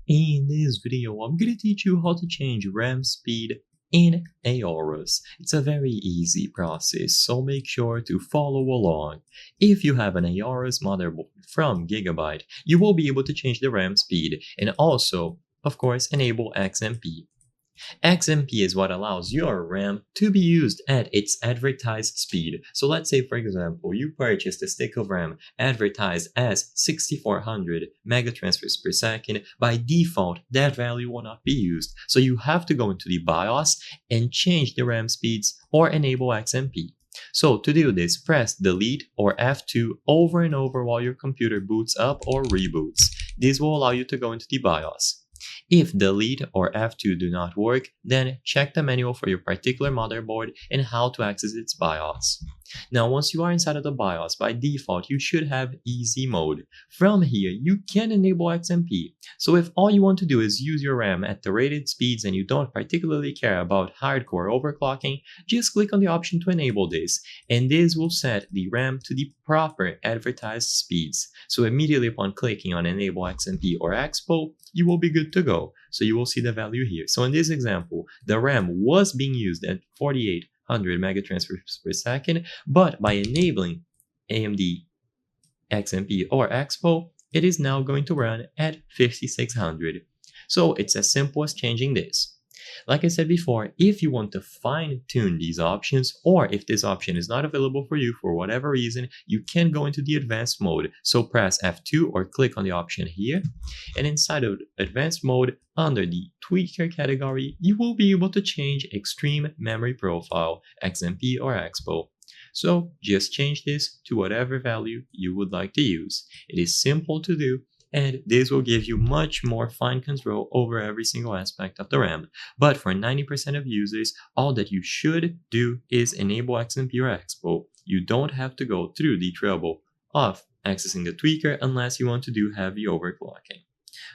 In this video, I'm going to teach you how to change RAM speed in AORUS. It's a very easy process, so make sure to follow along. If you have an AORUS motherboard from Gigabyte, you will be able to change the RAM speed and also, of course, enable XMP. XMP is what allows your RAM to be used at its advertised speed. So let's say, for example, you purchased a stick of RAM advertised as 6400 megatransfers per second. By default, that value will not be used. So you have to go into the BIOS and change the RAM speeds or enable XMP. So to do this, press Delete or F2 over and over while your computer boots up or reboots. This will allow you to go into the BIOS. If Delete or F2 do not work, then check the manual for your particular motherboard and how to access its BIOS. Now, once you are inside of the BIOS, by default, you should have Easy Mode. From here, you can enable XMP. So if all you want to do is use your RAM at the rated speeds and you don't particularly care about hardcore overclocking, just click on the option to enable this, and this will set the RAM to the proper advertised speeds. So immediately upon clicking on Enable XMP or Expo, you will be good to go. So you will see the value here. So in this example, the RAM was being used at 4800 megatransfers per second, but by enabling AMD XMP or Expo, it is now going to run at 5600. So it's as simple as changing this. Like I said before, if you want to fine-tune these options, or if this option is not available for you for whatever reason, you can go into the advanced mode. So press F2 or click on the option here, and inside of advanced mode, under the tweaker category, you will be able to change extreme memory profile, XMP or Expo. So just change this to whatever value you would like to use. It is simple to do, and this will give you much more fine control over every single aspect of the RAM. But for 90% of users, all that you should do is enable XMP or Expo. You don't have to go through the trouble of accessing the tweaker unless you want to do heavy overclocking.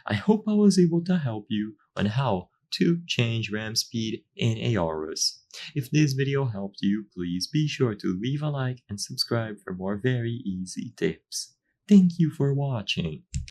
I hope I was able to help you on how to change RAM speed in AORUS. If this video helped you, please be sure to leave a like and subscribe for more very easy tips. Thank you for watching.